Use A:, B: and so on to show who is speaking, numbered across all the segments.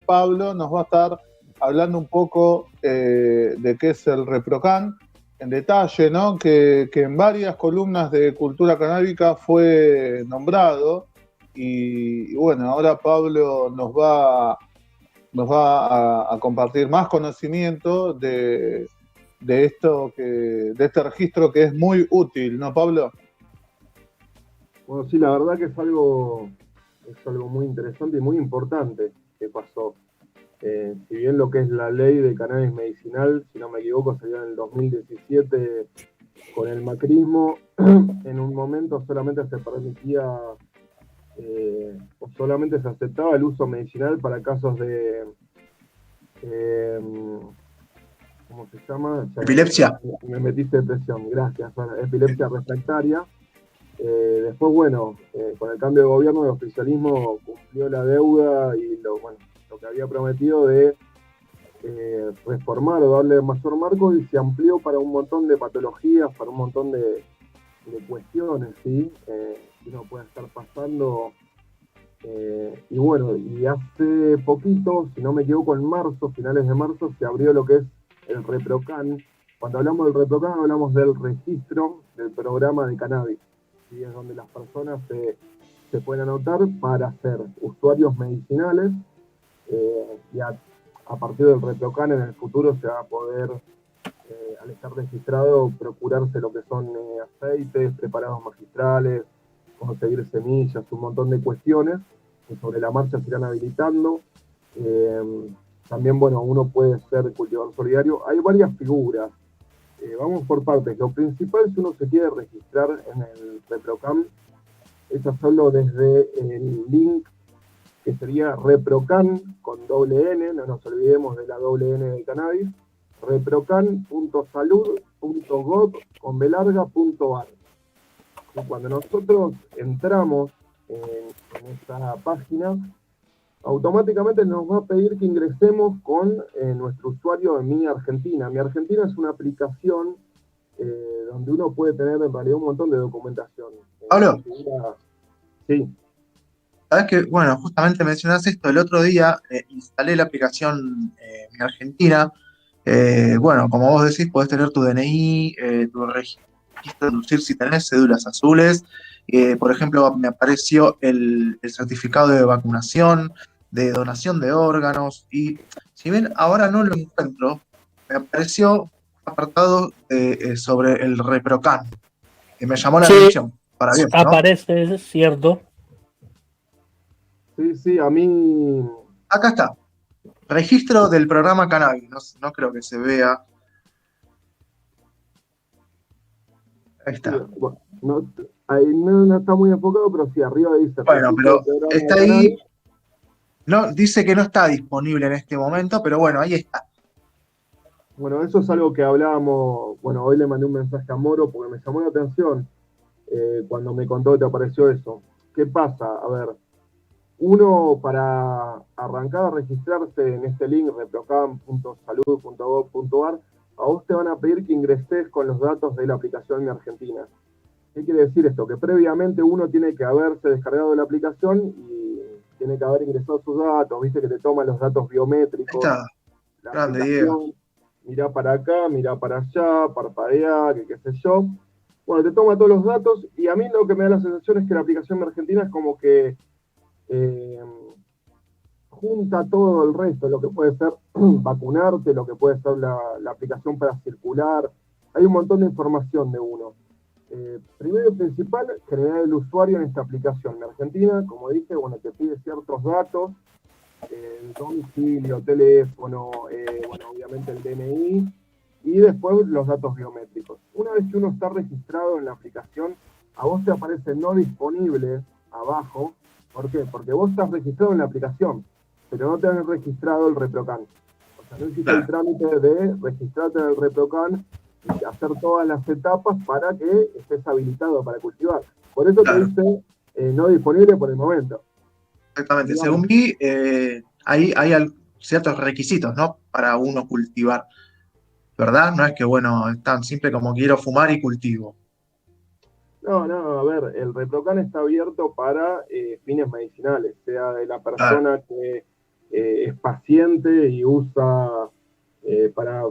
A: Pablo nos va a estar hablando un poco de qué es el ReproCan en detalle, ¿no? Que en varias columnas de cultura canábica fue nombrado y bueno, ahora Pablo nos va a compartir más conocimiento de este registro que es muy útil, ¿no, Pablo?
B: Bueno, sí, la verdad que es algo muy interesante y muy importante que pasó. Si bien lo que es la ley de cannabis medicinal, si no me equivoco, salió en el 2017 con el macrismo, en un momento solamente se permitía o solamente se aceptaba el uso medicinal para casos de, ¿cómo se llama?
C: Epilepsia.
B: Me metiste depresión, gracias, epilepsia refractaria. Después, bueno, con el cambio de gobierno, el oficialismo cumplió la deuda y lo que había prometido de reformar o darle mayor marco y se amplió para un montón de patologías, para un montón de cuestiones, ¿sí? Que uno puede estar pasando. Y bueno, y hace poquito, si no me equivoco, en marzo, finales de marzo, se abrió lo que es el ReproCan. Cuando hablamos del ReproCan hablamos del registro del programa de cannabis. ¿Sí? Es donde las personas se pueden anotar para ser usuarios medicinales y a partir del ReproCan en el futuro se va a poder, al estar registrado, procurarse lo que son aceites, preparados magistrales, conseguir semillas, un montón de cuestiones que sobre la marcha se irán habilitando. También, bueno, uno puede ser cultivador solidario. Hay varias figuras. Vamos por partes. Lo principal, si uno se quiere registrar en el ReproCan, es hacerlo desde el link que sería ReproCan con doble N, no nos olvidemos de la doble N de cannabis, reprocan.salud.gov.ar. Cuando nosotros entramos en esta página, automáticamente nos va a pedir que ingresemos con nuestro usuario de Mi Argentina. Mi Argentina es una aplicación donde uno puede tener en realidad un montón de documentación.
C: Pablo,
B: sí.
C: sabes que, bueno, justamente mencionas esto, el otro día instalé la aplicación Mi Argentina. Bueno, como vos decís, podés tener tu DNI, tu registro de conducir si tenés cédulas azules. Por ejemplo, me apareció el certificado de vacunación, de donación de órganos, y si bien ahora no lo encuentro, me apareció un apartado sobre el ReproCan, que me llamó la atención. Para bien, ¿no?
D: Aparece, es cierto.
B: Sí, a mí...
C: Acá está. Registro del programa Cannabis. No creo que se vea. Ahí está.
B: Sí, ahí no está muy enfocado, pero sí, arriba dice.
C: Bueno, pero está ahí. No, dice que no está disponible en este momento, pero bueno, ahí está.
B: Bueno, eso es algo que hablábamos. Bueno, hoy le mandé un mensaje a Moro porque me llamó la atención cuando me contó que te apareció eso. ¿Qué pasa? A ver, uno para arrancar a registrarse en este link, reprocan.salud.gov.ar, a vos te van a pedir que ingreses con los datos de la aplicación Mi Argentina. ¿Qué quiere decir esto? Que previamente uno tiene que haberse descargado la aplicación y tiene que haber ingresado sus datos, viste que te toma los datos biométricos.
C: Ahí está.
B: La
C: Grande, Diego.
B: Mirá para acá, mirá para allá, parpadea, que qué sé yo. Bueno, te toma todos los datos y a mí lo que me da la sensación es que la aplicación Mi Argentina es como que junta todo el resto, lo que puede ser vacunarte, lo que puede ser la aplicación para circular. Hay un montón de información de uno. Primero y principal, generar el usuario en esta aplicación. En Argentina, como dije, bueno, te pide ciertos datos, domicilio, teléfono, bueno, obviamente el DNI, y después los datos biométricos. Una vez que uno está registrado en la aplicación, a vos te aparece no disponible abajo. ¿Por qué? Porque vos estás registrado en la aplicación, pero no te has registrado el ReproCan. O sea, no hiciste el trámite de registrarte en el ReproCan y hacer todas las etapas para que estés habilitado para cultivar. Por eso te dice no disponible por el momento.
C: Exactamente. Según vi, hay ciertos requisitos, ¿no? Para uno cultivar. ¿Verdad? No es que, bueno, es tan simple como quiero fumar y cultivo.
B: No, a ver, el ReproCan está abierto para fines medicinales, sea de la persona que es paciente y usa para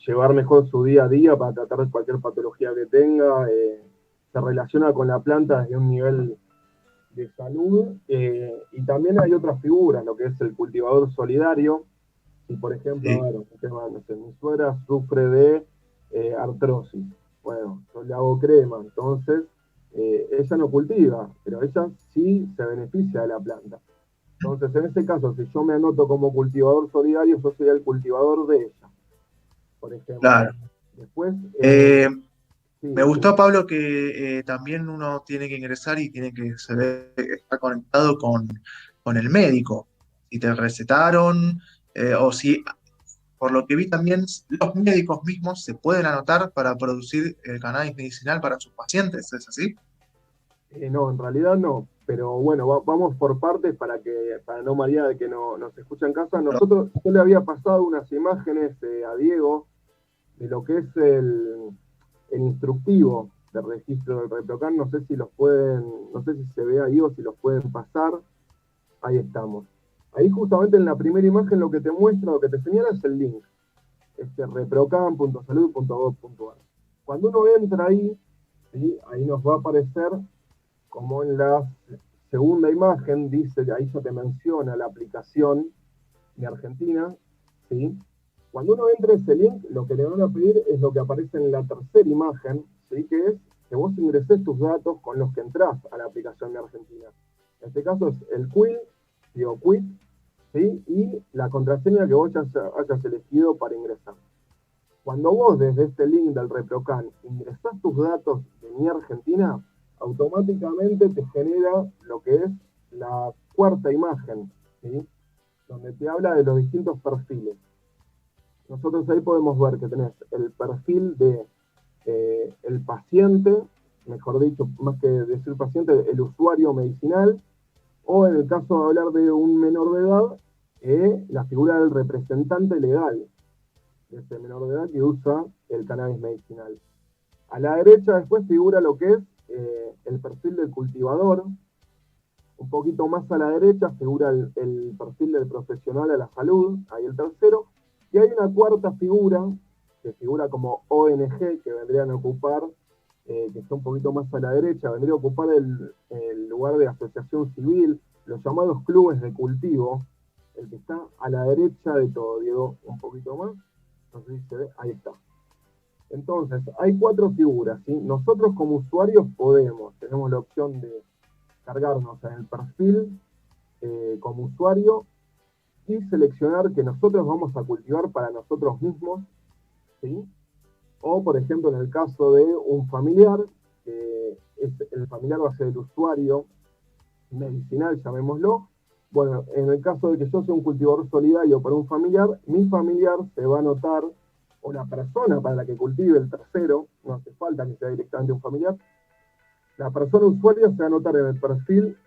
B: llevar mejor su día a día, para tratar cualquier patología que tenga, se relaciona con la planta desde un nivel de salud, y también hay otras figuras, lo que es el cultivador solidario. Y por ejemplo,
C: Sí,
B: a ver, un tema, no sé, mi suegra sufre de artrosis. Bueno, yo le hago crema, entonces ella no cultiva, pero ella sí se beneficia de la planta. Entonces, en ese caso, si yo me anoto como cultivador solidario, yo soy el cultivador de ella, por ejemplo.
C: claro.
B: Después,
C: Eh,
B: sí,
C: Me
B: decime.
C: gustó, Pablo, que también uno tiene que ingresar y tiene que estar conectado con el médico. Si te recetaron, o si, por lo que vi también, los médicos mismos se pueden anotar para producir el cannabis medicinal para sus pacientes, ¿es así?
B: No, en realidad no. Pero bueno, vamos por partes para no marear de que no nos escucha en casa. Yo le había pasado unas imágenes a Diego de lo que es el instructivo de registro del ReproCan. No sé si los pueden, no sé si se ve ahí o si los pueden pasar. Ahí estamos. Ahí justamente en la primera imagen lo que te muestra, lo que te señala es el link. reprocan.salud.gov.ar. Cuando uno entra ahí, ¿sí? Ahí nos va a aparecer como en la segunda imagen, dice, ahí ya te menciona la aplicación de Argentina, ¿sí? Cuando uno entra ese link, lo que le van a pedir es lo que aparece en la tercera imagen, ¿sí? Que es que vos ingreses tus datos con los que entras a la aplicación de Argentina. En este caso es el quill, digo quit, ¿sí? Y la contraseña que vos hayas elegido para ingresar. Cuando vos desde este link del ReproCan ingresás tus datos de Mi Argentina, automáticamente te genera lo que es la cuarta imagen, ¿sí? Donde te habla de los distintos perfiles. Nosotros ahí podemos ver que tenés el perfil de el paciente, mejor dicho, más que decir paciente, el usuario medicinal, o en el caso de hablar de un menor de edad, la figura del representante legal de ese menor de edad que usa el cannabis medicinal. A la derecha después figura lo que es el perfil del cultivador. Un poquito más a la derecha figura el perfil del profesional a la salud, ahí el tercero. Y hay una cuarta figura, que figura como ONG, que vendrían a ocupar, que está un poquito más a la derecha, vendría a ocupar el lugar de asociación civil, los llamados clubes de cultivo, el que está a la derecha de todo, Diego, un poquito más, no sé si se ve, ahí está. Entonces, hay cuatro figuras, ¿sí? Nosotros como usuarios tenemos la opción de cargarnos en el perfil como usuario y seleccionar que nosotros vamos a cultivar para nosotros mismos, ¿sí? O, por ejemplo, en el caso de un familiar, el familiar va a ser el usuario medicinal, llamémoslo. Bueno, en el caso de que yo sea un cultivador solidario para un familiar, mi familiar se va a anotar, o la persona para la que cultive el tercero, no hace falta que sea directamente un familiar, la persona usuaria se va a anotar en el perfil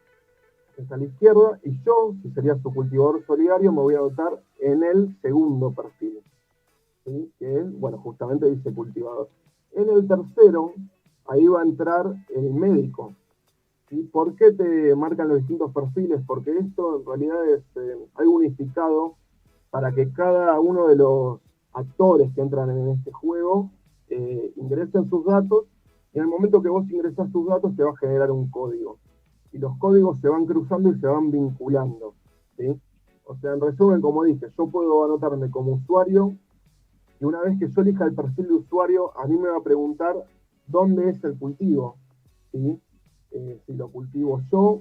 B: que está a la izquierda, y yo, si sería su cultivador solidario, me voy a anotar en el segundo perfil, ¿sí? Que es, bueno, justamente dice cultivador. En el tercero, ahí va a entrar el médico. ¿Sí? ¿Por qué te marcan los distintos perfiles? Porque esto en realidad es algo unificado para que cada uno de los actores que entran en este juego ingresen sus datos, y en el momento que vos ingresás tus datos te va a generar un código. Y los códigos se van cruzando y se van vinculando, ¿sí? O sea, en resumen, como dije, yo puedo anotarme como usuario, y una vez que yo elija el perfil de usuario, a mí me va a preguntar dónde es el cultivo, ¿sí? Si lo cultivo yo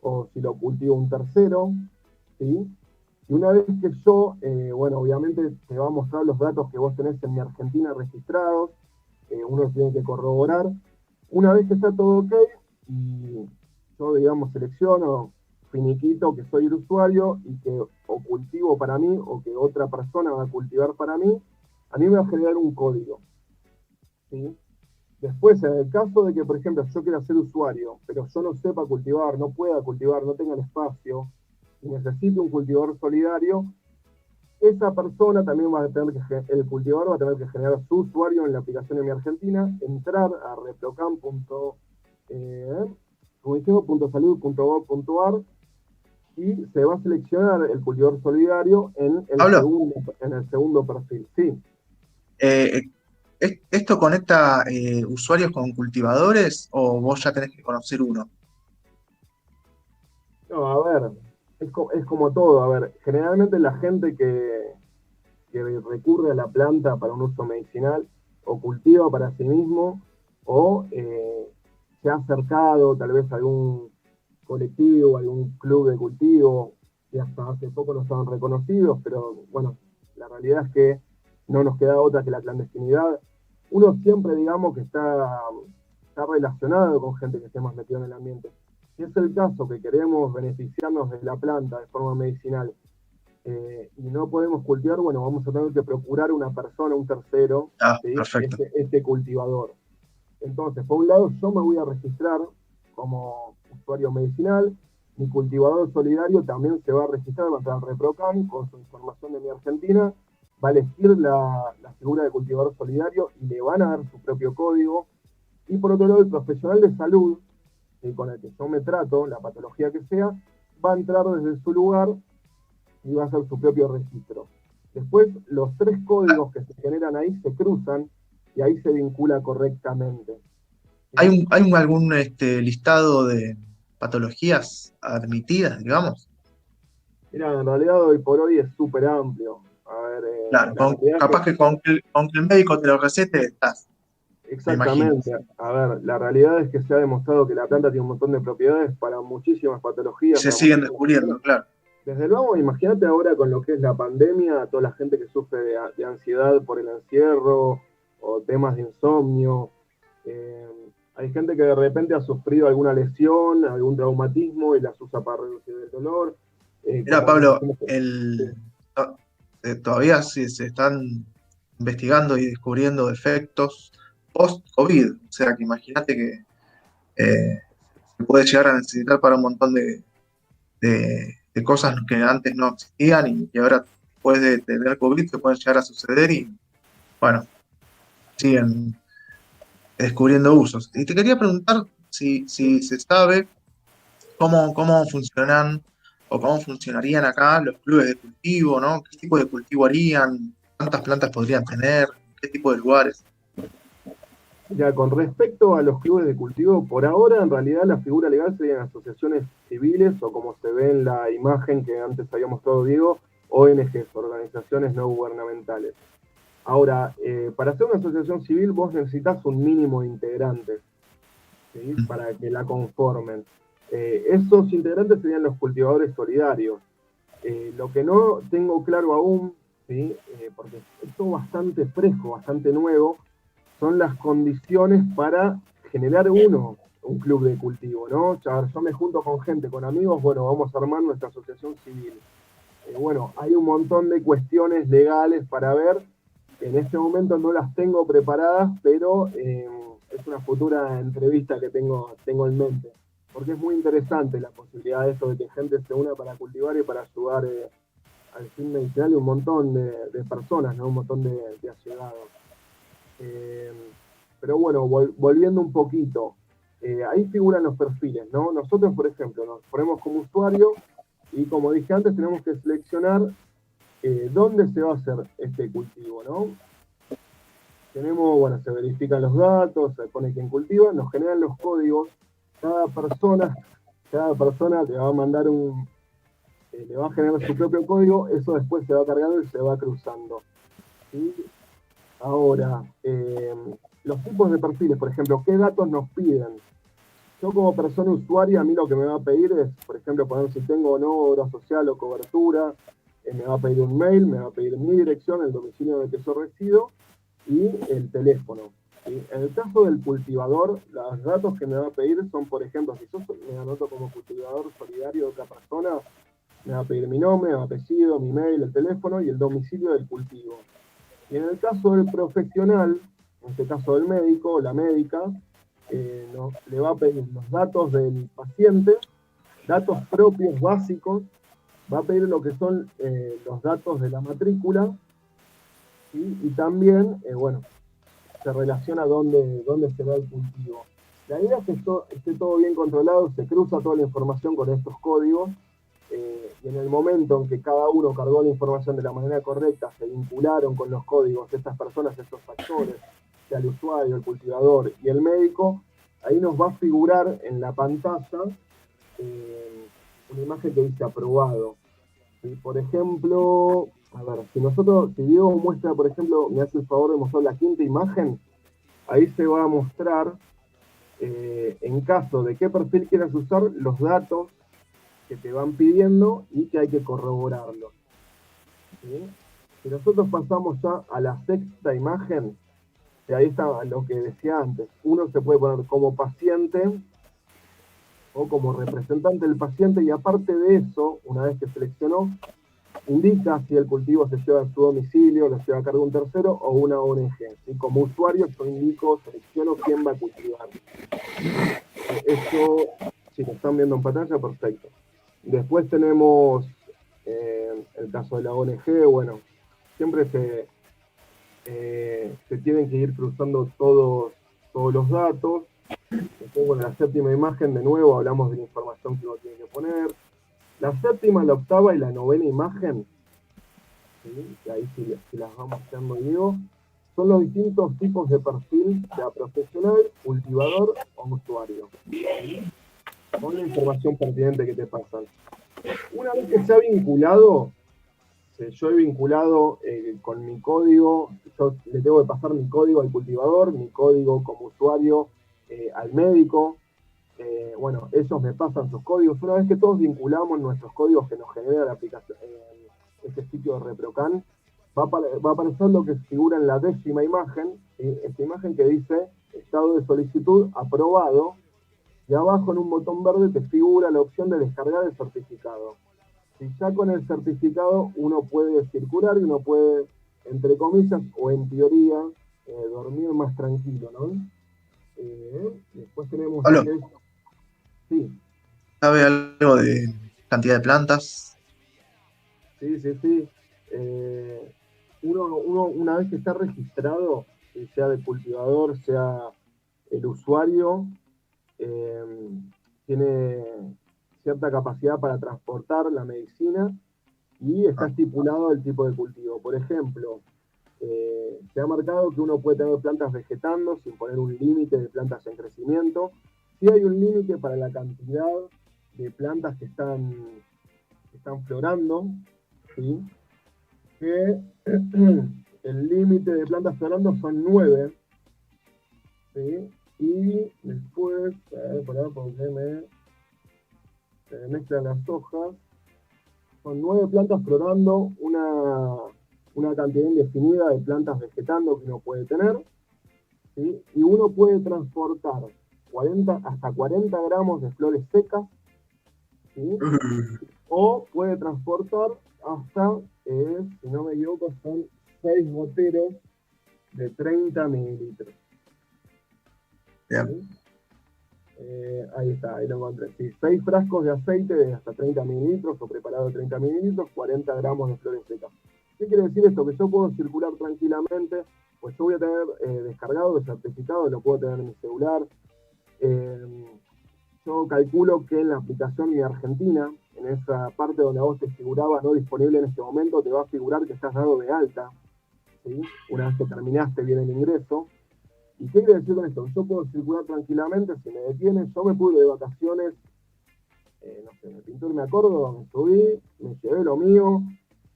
B: o si lo cultivo un tercero, ¿sí? Y una vez que yo, bueno, obviamente te va a mostrar los datos que vos tenés en Mi Argentina registrados, uno tiene que corroborar. Una vez que está todo ok, y yo, digamos, selecciono, finiquito que soy el usuario y que o cultivo para mí o que otra persona va a cultivar para mí, a mí me va a generar un código, ¿sí? Después, en el caso de que, por ejemplo, yo quiera ser usuario, pero yo no sepa cultivar, no pueda cultivar, no tenga el espacio y necesite un cultivador solidario, esa persona también va a tener el cultivador va a tener que generar su usuario en la aplicación de Mi Argentina, entrar a reprocan.salud.gov.ar, y se va a seleccionar el cultivador solidario en
C: Pablo,
B: el segundo perfil. Sí.
C: eh, ¿esto conecta usuarios con cultivadores o vos ya tenés que conocer uno?
B: No, a ver, es como todo. A ver, generalmente la gente que recurre a la planta para un uso medicinal o cultiva para sí mismo o se ha acercado tal vez a algún colectivo, algún club de cultivo, que hasta hace poco no estaban reconocidos, pero bueno, la realidad es que no nos queda otra que la clandestinidad. Uno siempre, digamos, que está relacionado con gente que esté más metida en el ambiente. Si es el caso que queremos beneficiarnos de la planta de forma medicinal y no podemos cultivar, bueno, vamos a tener que procurar una persona, un tercero,
C: Ah,
B: ¿sí?
C: perfecto.
B: Este cultivador. Entonces, por un lado, yo me voy a registrar como usuario medicinal, mi cultivador solidario también se va a registrar, va a entrar al ReproCan con su información de mi Argentina, va a elegir la figura de cultivador solidario y le van a dar su propio código. Y por otro lado, el profesional de salud con el que yo me trato, la patología que sea, va a entrar desde su lugar y va a hacer su propio registro. Después, los 3 códigos que se generan ahí se cruzan y ahí se vincula correctamente. ¿Sí?
C: Algún listado de patologías admitidas, digamos?
B: Mira, en realidad hoy por hoy es súper amplio. A ver,
C: Claro,
B: la realidad es
C: capaz
B: que
C: que con que el médico te lo recete, estás, me imagino.
B: exactamente, a ver, la realidad es que se ha demostrado que la planta tiene un montón de propiedades para muchísimas
C: Y
B: patologías,
C: se
B: para
C: siguen
B: muchísimas
C: descubriendo,
B: personas.
C: claro.
B: Desde luego, imagínate ahora con lo que es la pandemia, toda la gente que sufre de ansiedad por el encierro o temas de insomnio. Eh, Hay gente que de repente ha sufrido alguna lesión, algún traumatismo y las usa para reducir el dolor.
C: Mira,
B: Como hay
C: Pablo,
B: muchísimos- sí.
C: todavía sí se están investigando y descubriendo efectos post-COVID. O sea, que imagínate que eh, se puede llegar a necesitar para un montón de cosas que antes no existían y ahora después de tener COVID se pueden llegar a suceder y bueno, siguen descubriendo usos. Y te quería preguntar si se sabe cómo funcionan o cómo funcionarían acá los clubes de cultivo, ¿no? ¿Qué tipo de cultivo harían? ¿Cuántas plantas podrían tener? ¿Qué tipo de lugares?
B: Ya, con respecto a los clubes de cultivo, por ahora en realidad la figura legal serían asociaciones civiles o como se ve en la imagen que antes había mostrado Diego, ONGs, organizaciones no gubernamentales. Ahora, para ser una asociación civil vos necesitas un mínimo de integrantes, ¿sí? Para que la conformen. Esos integrantes serían los cultivadores solidarios. Lo que no tengo claro aún, ¿sí? Porque es todo bastante fresco, bastante nuevo, son las condiciones para generar un club de cultivo, ¿no? Yo me junto con gente, con amigos, bueno, vamos a armar nuestra asociación civil. Bueno, hay un montón de cuestiones legales para ver. En este momento no las tengo preparadas, pero es una futura entrevista que tengo en mente. Porque es muy interesante la posibilidad de eso, de que gente se una para cultivar y para ayudar al fin medicinal y un montón de personas, ¿no? Un montón de allegados. Eh, pero bueno, volviendo un poquito, ahí figuran los perfiles, ¿no? Nosotros, por ejemplo, nos ponemos como usuario y como dije antes, tenemos que seleccionar dónde se va a hacer este cultivo, ¿no? Tenemos, bueno, se verifican los datos, se pone quién cultiva, nos generan los códigos, cada persona le va a mandar le va a generar su propio código, eso después se va cargando y se va cruzando. ¿Sí? Ahora, los tipos de perfiles, por ejemplo, ¿qué datos nos piden? Yo como persona usuaria, a mí lo que me va a pedir es, por ejemplo, poner si tengo o no obra social o cobertura, me va a pedir un mail, me va a pedir mi dirección, el domicilio en el que yo resido y el teléfono. ¿Sí? En el caso del cultivador, los datos que me va a pedir son, por ejemplo, si yo me anoto como cultivador solidario de otra persona, me va a pedir mi nombre, mi apellido, mi mail, el teléfono y el domicilio del cultivo. Y en el caso del profesional, en este caso del médico o la médica, le va a pedir los datos del paciente, datos propios básicos, va a pedir lo que son los datos de la matrícula, ¿sí? Y también, bueno, se relaciona dónde se da el cultivo. La idea es que esto esté todo bien controlado, se cruza toda la información con estos códigos y en el momento en que cada uno cargó la información de la manera correcta, se vincularon con los códigos de estas personas, estos actores, sea el usuario, el cultivador y el médico, ahí nos va a figurar en la pantalla una imagen que dice aprobado. Y por ejemplo, a ver, si Diego muestra, por ejemplo, me hace el favor de mostrar la quinta imagen, ahí se va a mostrar, en caso de qué perfil quieras usar, los datos que te van pidiendo y que hay que corroborarlos. ¿Sí? Si nosotros pasamos ya a la sexta imagen, ahí está lo que decía antes, uno se puede poner como paciente o como representante del paciente, y aparte de eso, una vez que seleccionó, indica si el cultivo se lleva a su domicilio, lo lleva a cargo de un tercero o una ONG. ¿Sí? Como usuario yo indico, selecciono quién va a cultivar. Esto, si lo están viendo en pantalla, perfecto. Después tenemos el caso de la ONG, bueno, siempre se tienen que ir cruzando todos los datos. Después, bueno, la séptima imagen, de nuevo, hablamos de la información que uno tiene que poner. La séptima, la octava y la novena imagen, ¿sí? Y ahí si las vamos mostrando, digo, son los distintos tipos de perfil, sea profesional, cultivador o usuario. ¿Sí? Con la información pertinente que te pasan. Una vez que se ha vinculado, yo he vinculado con mi código, yo le tengo que pasar mi código al cultivador, mi código como usuario al médico. Bueno, ellos me pasan sus códigos. Una vez que todos vinculamos nuestros códigos que nos genera la aplicación, este sitio de ReproCan, va a aparecer lo que figura en la décima imagen, esta imagen que dice estado de solicitud aprobado, y abajo en un botón verde te figura la opción de descargar el certificado. Si ya con el certificado uno puede circular y uno puede, entre comillas, o en teoría, dormir más tranquilo, ¿no? Después tenemos...
C: Pablo,
B: Sí.
C: ¿sabe algo de cantidad de plantas?
B: Sí. Uno, una vez que está registrado, sea de cultivador, sea el usuario, tiene cierta capacidad para transportar la medicina y está estipulado el tipo de cultivo. Por ejemplo, se ha marcado que uno puede tener plantas vegetando sin poner un límite de plantas en crecimiento. Sí hay un límite para la cantidad de plantas que están florando, ¿sí? Que el límite de plantas florando son 9, ¿sí? Y después, a ver, porque se me mezclan las hojas, son 9 plantas florando, una cantidad indefinida de plantas vegetando que uno puede tener, ¿sí? Y uno puede transportar hasta 40 gramos de flores secas, ¿sí? O puede transportar hasta, si no me equivoco, son 6 goteros de 30 mililitros. ¿Sí? Ahí está, ahí lo encontré. Sí, 6 frascos de aceite de hasta 30 mililitros o preparado de 30 mililitros, 40 gramos de flores secas. ¿Qué quiere decir esto? Que yo puedo circular tranquilamente, pues yo voy a tener descargado el certificado, lo puedo tener en mi celular. Yo calculo que en la aplicación Mi Argentina, en esa parte donde a vos te figuraba no disponible en este momento, te va a figurar que estás dado de alta, ¿sí? Una vez que terminaste bien el ingreso. ¿Y qué quiere decir con esto? Yo puedo circular tranquilamente, si me detienen, yo me pude de vacaciones, no sé, me pinté y me acuerdo, me subí, me llevé lo mío,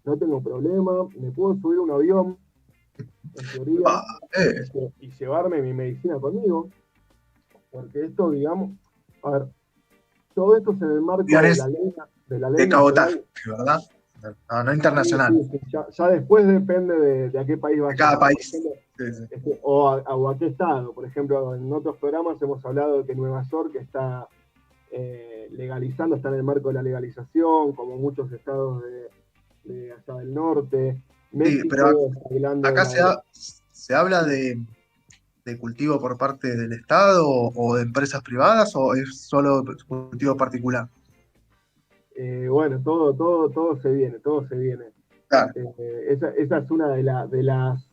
B: no tengo problema, me puedo subir a un avión, en teoría, y llevarme mi medicina conmigo, porque esto, digamos, a ver, todo esto es en el marco de la ley
C: de cabotaje,
B: nacional,
C: ¿verdad? No internacional.
B: Sí. Ya después depende de a qué país vaya.
C: De cada país.
B: Sí. O a qué estado. Por ejemplo, en otros programas hemos hablado de que Nueva York está legalizando, está en el marco de la legalización, como muchos estados de allá del norte. México,
C: sí, pero acá
B: de
C: se habla de cultivo por parte del Estado o de empresas privadas, o es solo cultivo particular.
B: bueno, todo se viene, todo se viene.
C: Claro.
B: Esa es una de las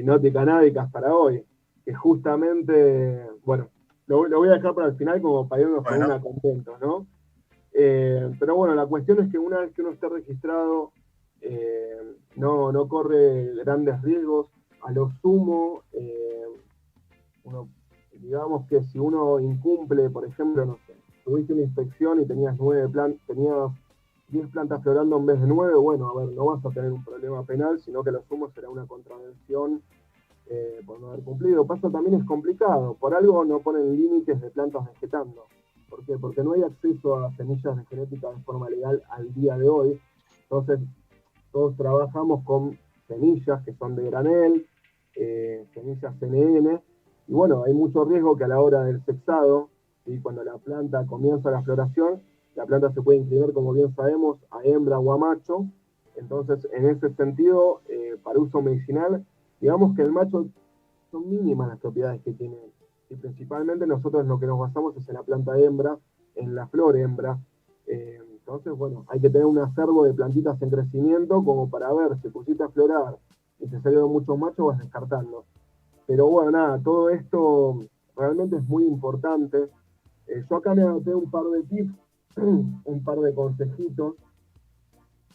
B: notas canábicas para hoy, que justamente, bueno, lo voy a dejar para el final como para irnos con una contentos, ¿no? Pero bueno, la cuestión es que una vez que uno esté registrado, no corre grandes riesgos. A lo sumo, uno, digamos que si uno incumple, por ejemplo, no sé, tuviste una inspección y tenías 10 plantas florando en vez de 9, bueno, a ver, no vas a tener un problema penal, sino que a lo sumo será una contravención por no haber cumplido. Pasa también es complicado, por algo no ponen límites de plantas vegetando. ¿Por qué? Porque no hay acceso a semillas de genética de forma legal al día de hoy. Entonces, todos trabajamos con semillas que son de granel, semillas CNN, y bueno, hay mucho riesgo que a la hora del sexado, ¿sí? Cuando la planta comienza la floración, la planta se puede inclinar, como bien sabemos, a hembra o a macho. Entonces, en ese sentido, para uso medicinal, digamos que el macho son mínimas las propiedades que tiene. Y principalmente nosotros lo que nos basamos es en la planta hembra, en la flor hembra. Entonces, bueno, hay que tener un acervo de plantitas en crecimiento como para ver si pusiste a florar y te salieron muchos machos, vas descartando. Pero bueno, nada, todo esto realmente es muy importante. Yo acá me anoté un par de tips, un par de consejitos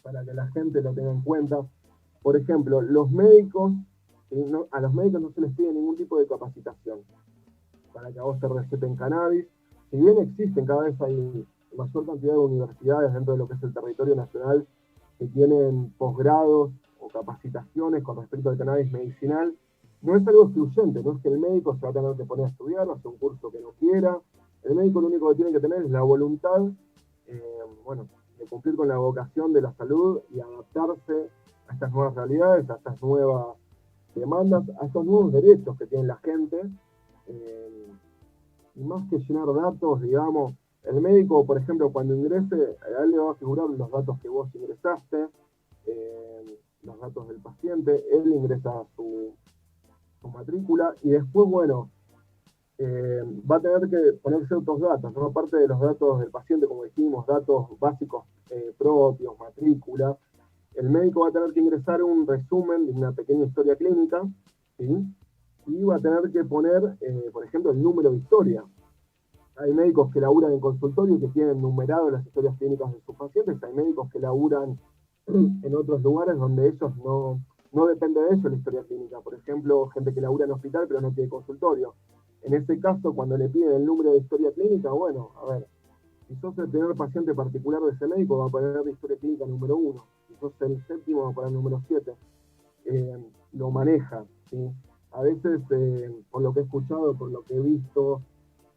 B: para que la gente lo tenga en cuenta. Por ejemplo, los médicos, a los médicos no se les pide ningún tipo de capacitación para que a vos te receten cannabis. Si bien existen, cada vez hay mayor cantidad de universidades dentro de lo que es el territorio nacional que tienen posgrados o capacitaciones con respecto al cannabis medicinal, no es algo excluyente, no es que el médico se va a tener que poner a estudiar o hacer un curso que no quiera. El médico lo único que tiene que tener es la voluntad, bueno, de cumplir con la vocación de la salud y adaptarse a estas nuevas realidades, a estas nuevas demandas, a estos nuevos derechos que tiene la gente. Y más que llenar datos, digamos, el médico, por ejemplo, cuando ingrese, a él le va a figurar los datos que vos ingresaste, los datos del paciente, él ingresa su matrícula y después, bueno, va a tener que poner ciertos datos, ¿no? Aparte de los datos del paciente, como dijimos, datos básicos propios, matrícula, el médico va a tener que ingresar un resumen de una pequeña historia clínica, ¿sí? Y va a tener que poner, por ejemplo, el número de historia. Hay médicos que laburan en consultorio y que tienen numerado las historias clínicas de sus pacientes, hay médicos que laburan en otros lugares donde ellos no depende de ellos la historia clínica. Por ejemplo, gente que labura en hospital pero no tiene consultorio. En ese caso, cuando le piden el número de historia clínica, bueno, a ver, si sos el primer paciente particular de ese médico, va a poner la historia clínica número 1. Si sos el séptimo, va a poner número 7. Lo maneja, ¿sí? A veces, por lo que he escuchado, por lo que he visto,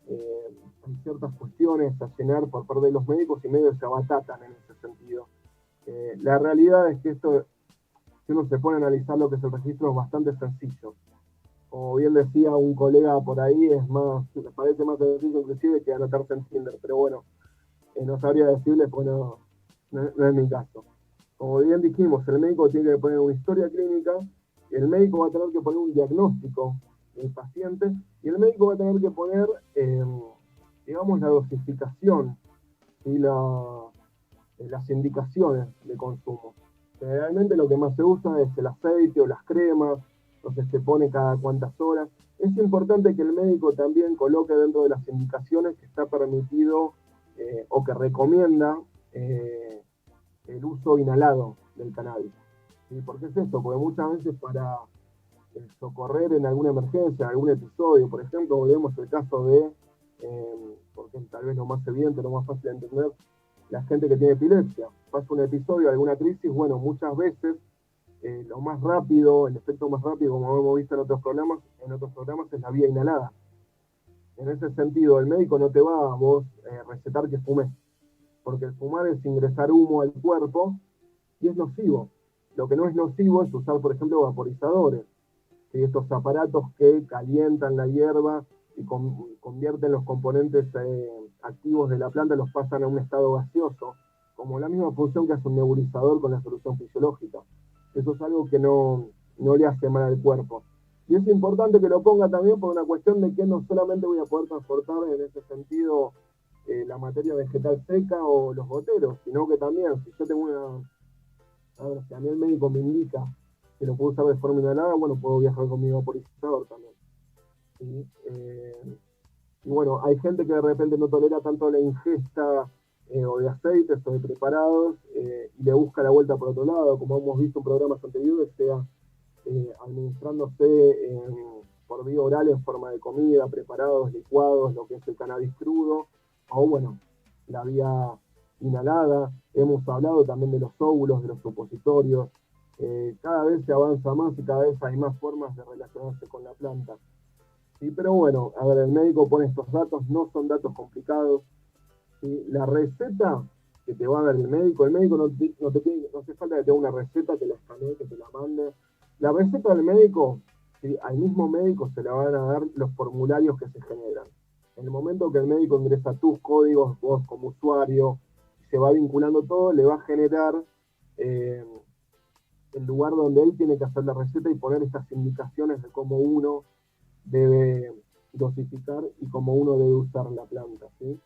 B: hay ciertas cuestiones a llenar por parte de los médicos y medio se abatatan en ese sentido. La realidad es que esto, si uno se pone a analizar lo que es el registro, es bastante sencillo. Como bien decía un colega por ahí, parece más sencillo inclusive que anotarse en Tinder, pero bueno, no sabría decirles, pues no es mi caso. Como bien dijimos, el médico tiene que poner una historia clínica, el médico va a tener que poner un diagnóstico del paciente y el médico va a tener que poner, digamos, la dosificación y las indicaciones de consumo. Generalmente lo que más se usa es el aceite o las cremas, entonces se pone cada cuantas horas. Es importante que el médico también coloque dentro de las indicaciones que está permitido o que recomienda el uso inhalado del cannabis. ¿Sí? ¿Por qué es esto? Porque muchas veces para socorrer en alguna emergencia, en algún episodio, por ejemplo, vemos el caso de, porque tal vez lo más evidente, lo más fácil de entender, la gente que tiene epilepsia. Pasa un episodio, alguna crisis, bueno, muchas veces lo más rápido, el efecto más rápido, como hemos visto en otros programas es la vía inhalada. En ese sentido, el médico no te va a vos recetar que fumes, porque el fumar es ingresar humo al cuerpo y es nocivo. Lo que no es nocivo es usar, por ejemplo, vaporizadores, ¿sí? Estos aparatos que calientan la hierba y convierten los componentes activos de la planta, los pasan a un estado gaseoso, como la misma función que hace un nebulizador con la solución fisiológica. Eso es algo que no le hace mal al cuerpo. Y es importante que lo ponga también por una cuestión de que no solamente voy a poder transportar en ese sentido la materia vegetal seca o los goteros, sino que también, si yo tengo si a mí el médico me indica que lo puedo usar de forma inhalada, bueno, puedo viajar con mi vaporizador también. ¿Sí? Y bueno, hay gente que de repente no tolera tanto la ingesta o de aceites o de preparados, y le busca la vuelta por otro lado, como hemos visto en programas anteriores, sea administrándose por vía oral en forma de comida, preparados, licuados, lo que es el cannabis crudo, o bueno, la vía inhalada. Hemos hablado también de los óvulos, de los supositorios. Cada vez se avanza más y cada vez hay más formas de relacionarse con la planta. Sí, pero bueno, a ver, el médico pone estos datos, no son datos complicados. ¿Sí? La receta que te va a dar el médico no hace falta que te dé una receta, que la escanee, que te la mande. La receta del médico, ¿sí? Al mismo médico se la van a dar los formularios que se generan. En el momento que el médico ingresa tus códigos, vos como usuario, se va vinculando todo, le va a generar el lugar donde él tiene que hacer la receta y poner estas indicaciones de cómo uno debe dosificar y cómo uno debe usar la planta, ¿sí?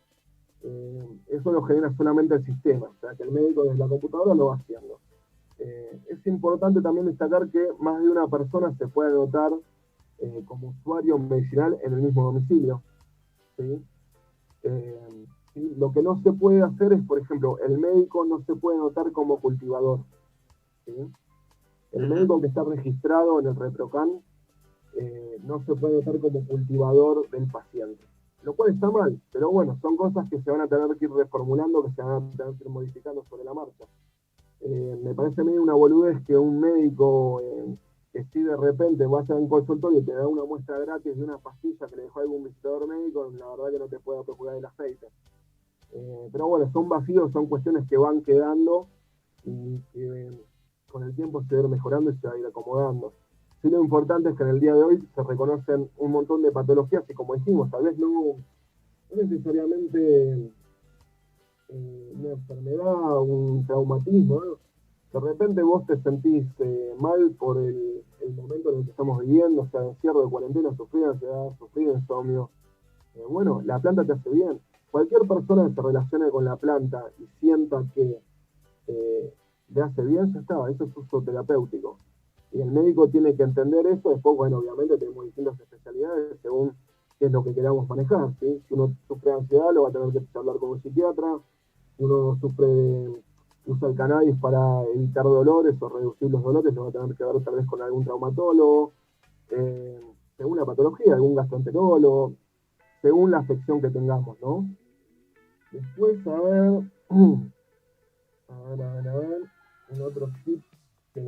B: Eso lo genera solamente el sistema, o sea que el médico desde la computadora lo va haciendo. Es importante también destacar que más de una persona se puede anotar como usuario medicinal en el mismo domicilio, ¿sí? ¿Sí? Lo que no se puede hacer es, por ejemplo, el médico no se puede anotar como cultivador, ¿sí? El médico que está registrado en el ReproCan no se puede anotar como cultivador del paciente, lo cual está mal, pero bueno, son cosas que se van a tener que ir reformulando, que se van a tener que ir modificando sobre la marcha. Me parece a mí una boludez que un médico, que si de repente vas a un consultorio y te da una muestra gratis de una pastilla que le dejó algún visitador médico, la verdad que no te pueda procurar el aceite. Pero bueno, son vacíos, son cuestiones que van quedando y que con el tiempo se va a ir mejorando y se va a ir acomodando. Sí, lo importante es que en el día de hoy se reconocen un montón de patologías y como dijimos, tal vez no necesariamente una enfermedad, un traumatismo, ¿no? De repente vos te sentís mal por el momento en el que estamos viviendo, o sea, encierro de cuarentena, sufrir ansiedad, sufrir insomnio. Bueno, la planta te hace bien. Cualquier persona que se relacione con la planta y sienta que le hace bien, ya está, eso es uso terapéutico. Y el médico tiene que entender eso. Después, bueno, obviamente tenemos distintas especialidades según qué es lo que queramos manejar, ¿sí? Si uno sufre de ansiedad, lo va a tener que hablar con un psiquiatra. Si uno usa el cannabis para evitar dolores o reducir los dolores, lo va a tener que ver tal vez con algún traumatólogo, según la patología, algún gastroenterólogo, según la afección que tengamos, ¿no? Después, a ver, un otro tip que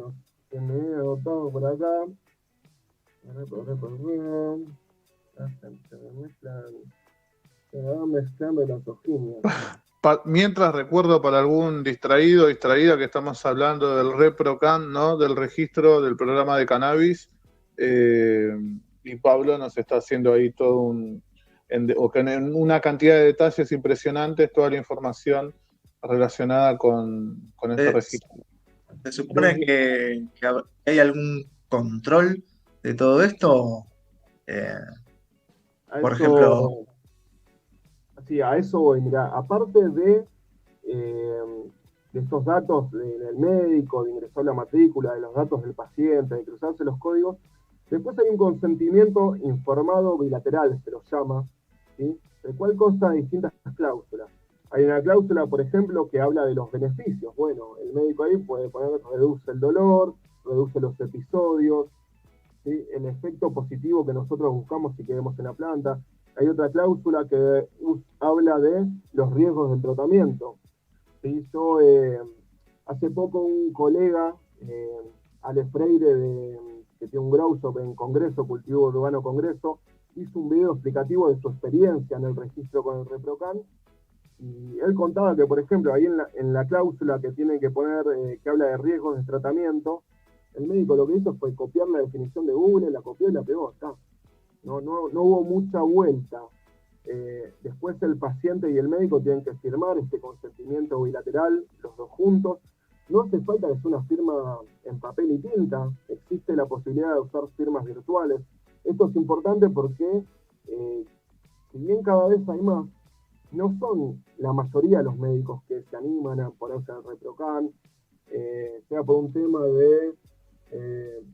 B: me he anotado por acá. Se me van mezclando las hojitas.
A: Mientras recuerdo para algún distraído o distraída que estamos hablando del ReproCan, ¿no? Del registro del programa de cannabis, y Pablo nos está haciendo ahí todo en una cantidad de detalles impresionantes, toda la información relacionada con este registro.
C: ¿Se supone que hay algún control de todo esto? Por ejemplo...
B: Sí, a eso voy. Mira, aparte de estos datos del médico, de ingresar la matrícula, de los datos del paciente, de cruzarse los códigos, después hay un consentimiento informado bilateral, se lo llama, ¿sí? El cual consta de distintas cláusulas. Hay una cláusula, por ejemplo, que habla de los beneficios. Bueno, el médico ahí puede poner reduce el dolor, reduce los episodios, ¿sí? El efecto positivo que nosotros buscamos si queremos en la planta. Hay otra cláusula que habla de los riesgos del tratamiento. ¿Sí? Yo, hace poco un colega, Ale Freire, que tiene un grow shop en Congreso, Cultivo Urbano Congreso, hizo un video explicativo de su experiencia en el registro con el ReproCan. Y él contaba que, por ejemplo, ahí en la cláusula que tiene que poner, que habla de riesgos de tratamiento, el médico lo que hizo fue copiar la definición de Google, la copió y la pegó. Está. No hubo mucha vuelta. Después el paciente y el médico tienen que firmar este consentimiento bilateral, los dos juntos. No hace falta que sea una firma en papel y tinta, existe la posibilidad de usar firmas virtuales. Esto es importante porque, si bien cada vez hay más, no son la mayoría de los médicos que se animan a ponerse al ReproCan, sea por un tema de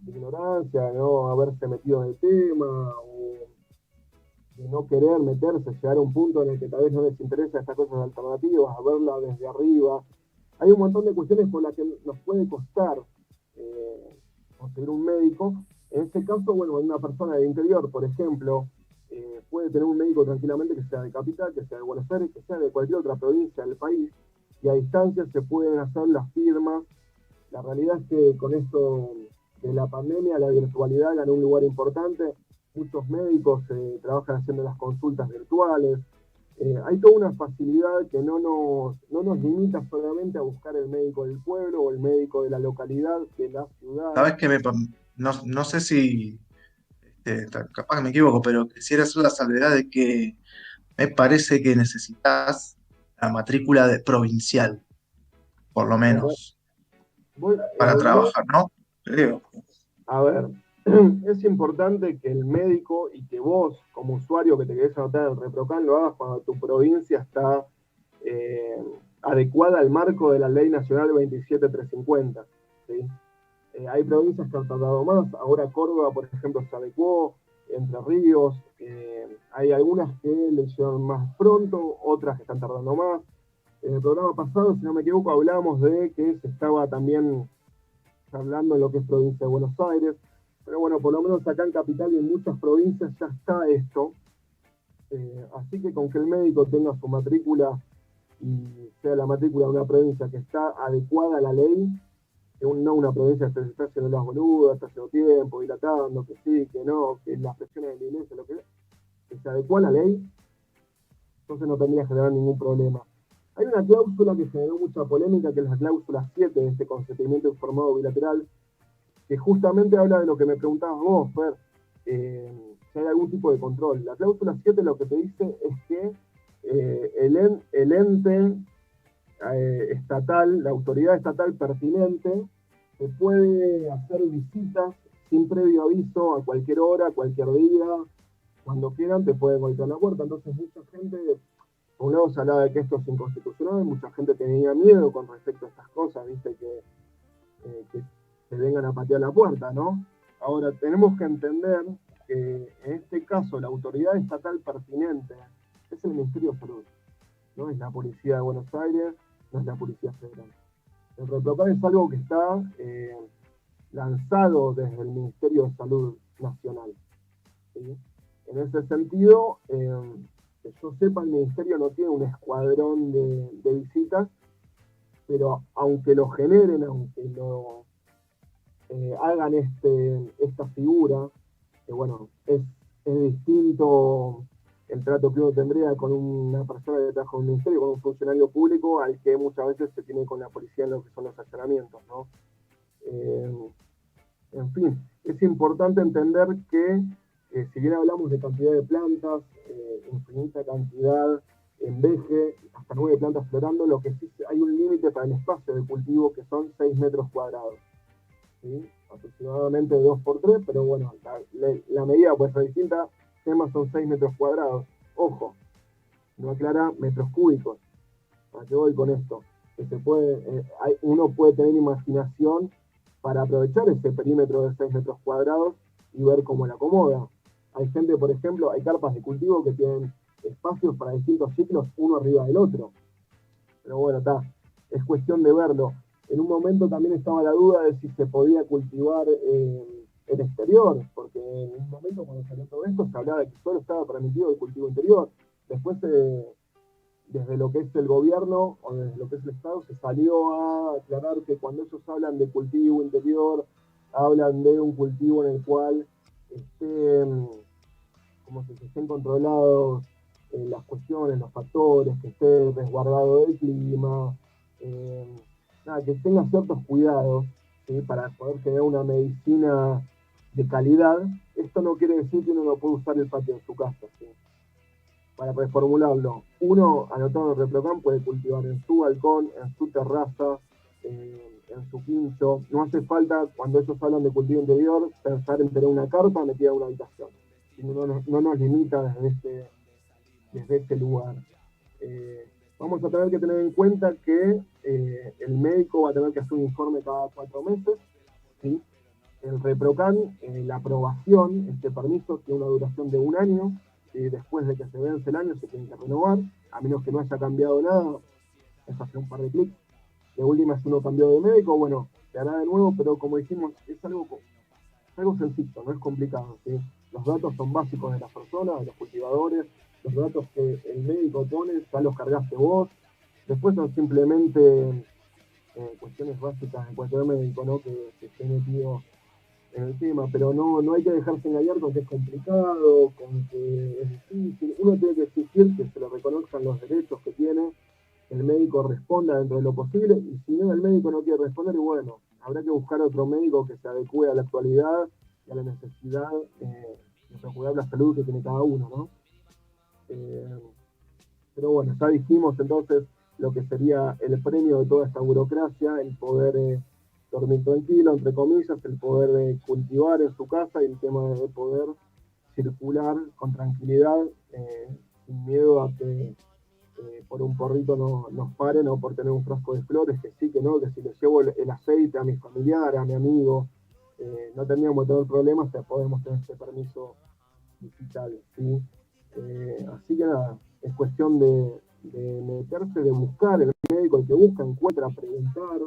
B: ignorancia, no haberse metido en el tema, o no querer meterse, llegar a un punto en el que tal vez no les interesa estas cosas alternativas, a verla desde arriba. Hay un montón de cuestiones por las que nos puede costar conseguir un médico. En este caso, bueno, una persona del interior, por ejemplo, puede tener un médico tranquilamente que sea de capital, que sea de Buenos Aires, que sea de cualquier otra provincia del país, y a distancia se pueden hacer las firmas. La realidad es que con esto de la pandemia, la virtualidad ganó un lugar importante. Muchos médicos trabajan haciendo las consultas virtuales. Hay toda una facilidad que no nos limita solamente a buscar el médico del pueblo o el médico de la localidad, de la ciudad.
C: Sabes que no sé si, capaz que me equivoco, pero quisiera hacer la salvedad de que me parece que necesitas la matrícula de provincial, por lo
B: Bueno,
C: menos, para
B: hablamos,
C: trabajar, ¿no? Creo.
B: a ver, es importante que el médico y que vos, como usuario que te querés anotar en el ReproCan, lo hagas cuando tu provincia está eh, adecuada al marco de la Ley Nacional 27350. ¿Sí? Hay provincias que han tardado más, ahora Córdoba, por ejemplo, se adecuó, Entre Ríos, hay algunas que lo hicieron más pronto, otras que están tardando más. En el programa pasado, si no me equivoco, hablábamos de que se estaba también hablando en lo que es provincia de Buenos Aires, pero bueno, por lo menos acá en Capital y en muchas provincias ya está esto, así que con que el médico tenga su matrícula y sea la matrícula de una provincia que está adecuada a la ley, que no una provincia que se está haciendo las boludas, está haciendo tiempo, dilatando, que sí, que no, que las presiones de la iglesia, lo que se adecua a la ley, entonces no tendría que generar ningún problema. Hay una cláusula que generó mucha polémica, que es la cláusula 7 de este consentimiento informado bilateral, que justamente habla de lo que me preguntabas vos, Fer, si hay algún tipo de control. La cláusula 7 lo que te dice es que el ente estatal, la autoridad estatal pertinente, se puede hacer visitas sin previo aviso a cualquier hora, a cualquier día, cuando quieran te pueden golpear la puerta. Entonces mucha gente, por un lado se hablaba de que esto es inconstitucional, mucha gente tenía miedo con respecto a estas cosas, viste, que se vengan a patear la puerta, ¿no? Ahora, tenemos que entender que en este caso la autoridad estatal pertinente es el Ministerio de Salud, no es la Policía de Buenos Aires, no es la Policía Federal. El ReproCan es algo que está lanzado desde el Ministerio de Salud Nacional. ¿Sí? En ese sentido, que yo sepa, el Ministerio no tiene un escuadrón de visitas, pero aunque lo generen, aunque lo hagan esta figura, que bueno, es distinto el trato que uno tendría con una persona que trabaja en un ministerio, con un funcionario público, al que muchas veces se tiene con la policía en lo que son los allanamientos, ¿no? En fin, es importante entender que si bien hablamos de cantidad de plantas, infinita cantidad en veje, hasta 9 plantas florando, lo que sí hay un límite para el espacio de cultivo que son 6 metros cuadrados. ¿Sí? Aproximadamente 2x3, pero bueno, la medida puede ser distinta. Temas son 6 metros cuadrados. Ojo, no aclara metros cúbicos. ¿A qué voy con esto? Que uno puede tener imaginación para aprovechar ese perímetro de 6 metros cuadrados y ver cómo la acomoda. Hay gente, por ejemplo, hay carpas de cultivo que tienen espacios para distintos ciclos, uno arriba del otro. Pero bueno, es cuestión de verlo. En un momento también estaba la duda de si se podía cultivar en exterior, porque en un momento cuando salió todo esto se hablaba de que solo estaba permitido el cultivo interior. Después, desde lo que es el gobierno o desde lo que es el Estado, se salió a aclarar que cuando ellos hablan de cultivo interior, hablan de un cultivo en el cual como si estén controlados las cuestiones, los factores, que esté resguardado del clima, que tenga ciertos cuidados, ¿sí? Para poder tener una medicina de calidad. Esto no quiere decir que uno no puede usar el patio de su casa, ¿sí? Para reformularlo, uno anotado en el ReproCan puede cultivar en su balcón, en su terraza, en su quincho. No hace falta, cuando ellos hablan de cultivo interior, pensar en tener una carpa metida en una habitación. No nos limita desde este lugar. Vamos a tener que tener en cuenta que el médico va a tener que hacer un informe cada 4 meses, ¿sí? El ReproCan, la aprobación, este permiso, tiene una duración de 1 año, y después de que se vence el año se tiene que renovar, a menos que no haya cambiado nada, es hacer un par de clics. De última, si uno cambió de médico, bueno, se hará de nuevo, pero como dijimos, es algo sencillo, no es complicado, ¿sí? Los datos son básicos de las personas, de los cultivadores, los datos que el médico pone, ya los cargaste vos, después son simplemente cuestiones básicas de cualquier médico, ¿no? Que esté metido en el tema, pero no hay que dejarse engañar con que es complicado, con que es difícil. Uno tiene que exigir que se le reconozcan los derechos que tiene, el médico responda dentro de lo posible, y si no, el médico no quiere responder, y bueno, habrá que buscar otro médico que se adecue a la actualidad y a la necesidad de procurar la salud que tiene cada uno, ¿no? Pero bueno, ya dijimos entonces lo que sería el premio de toda esta burocracia, el poder dormir tranquilo, entre comillas, el poder cultivar en su casa y el tema de poder circular con tranquilidad, sin miedo a que por un porrito nos paren o por tener un frasco de flores, que sí, que no, que si le llevo el aceite a mi familiar, a mi amigo, no tendríamos que tener problemas, podemos tener ese permiso digital, ¿sí? Así que nada, es cuestión de meterse, de buscar el médico, el que busca, encuentra, preguntarle a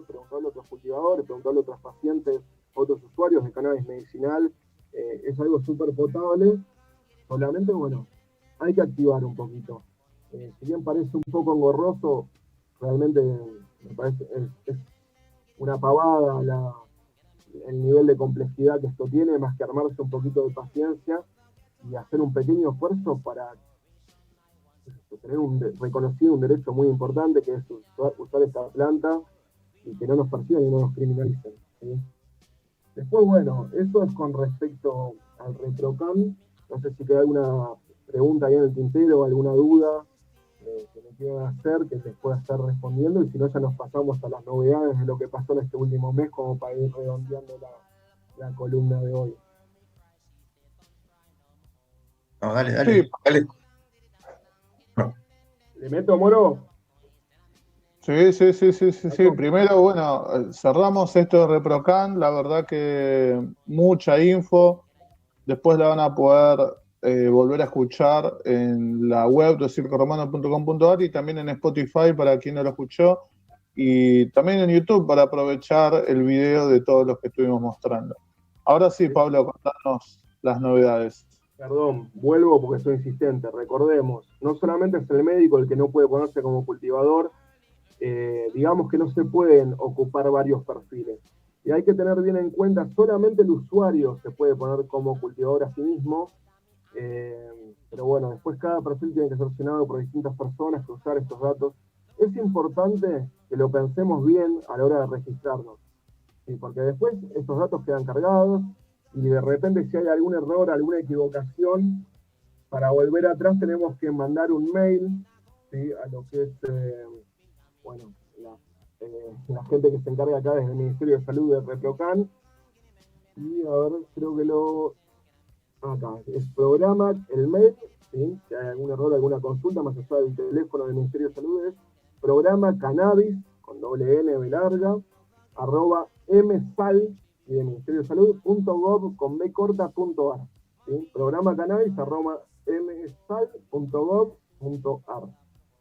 B: otros cultivadores, preguntarle a otros pacientes, a otros usuarios de cannabis medicinal, es algo súper potable, solamente, bueno, hay que activar un poquito. Si bien parece un poco engorroso, realmente me parece es una pavada el nivel de complejidad que esto tiene, más que armarse un poquito de paciencia y hacer un pequeño esfuerzo para tener reconocido un derecho muy importante, que es usar esta planta y que no nos persigan y no nos criminalicen, ¿sí? Después, bueno, eso es con respecto al ReproCan. No sé si queda alguna pregunta ahí en el tintero o alguna duda que me quieran hacer, que les pueda estar respondiendo, y si no, ya nos pasamos a las novedades de lo que pasó en este último mes, como para ir redondeando la columna de hoy.
C: No, dale,
A: Sí,
C: dale. No.
B: ¿Le meto, Moro?
A: sí. Primero, bueno, cerramos esto de ReproCan, la verdad que mucha info. Después la van a poder volver a escuchar en la web de circoromano.com.ar y también en Spotify para quien no lo escuchó. Y también en YouTube para aprovechar el video de todos los que estuvimos mostrando. Ahora sí, Pablo, contanos las novedades.
B: Perdón, vuelvo porque soy insistente. Recordemos, no solamente es el médico el que no puede ponerse como cultivador, digamos que no se pueden ocupar varios perfiles. Y hay que tener bien en cuenta, solamente el usuario se puede poner como cultivador a sí mismo, pero bueno, después cada perfil tiene que ser seleccionado por distintas personas que usar estos datos. Es importante que lo pensemos bien a la hora de registrarnos, ¿sí? Porque después estos datos quedan cargados y de repente si hay algún error, alguna equivocación, para volver atrás tenemos que mandar un mail, ¿sí? A lo que es bueno, la gente que se encarga acá desde el Ministerio de Salud de ReproCan. Y a ver, creo que acá, es programa, el mail, ¿sí? Si hay algún error, alguna consulta, más allá del teléfono del Ministerio de Salud, es programa cannabis, con doble N de larga, @msal, y de Ministerio de Salud, .gov con b corta.ar, ¿sí? Programa cannabis, @msal.gov.ar.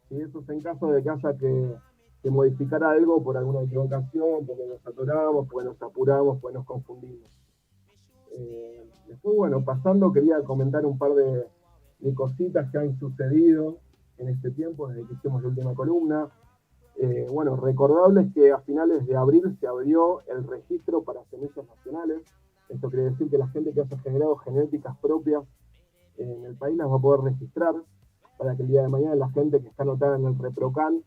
B: ¿Sí? Eso es en caso de que haya que modificar algo por alguna equivocación, porque nos atoramos, porque nos apuramos, porque nos confundimos. Después, bueno, pasando, quería comentar un par de cositas que han sucedido en este tiempo, desde que hicimos la última columna. Bueno, recordables que a finales de abril se abrió el registro para semillas nacionales. Esto quiere decir que la gente que haya generado genéticas propias en el país las va a poder registrar para que el día de mañana la gente que está anotada en el ReproCan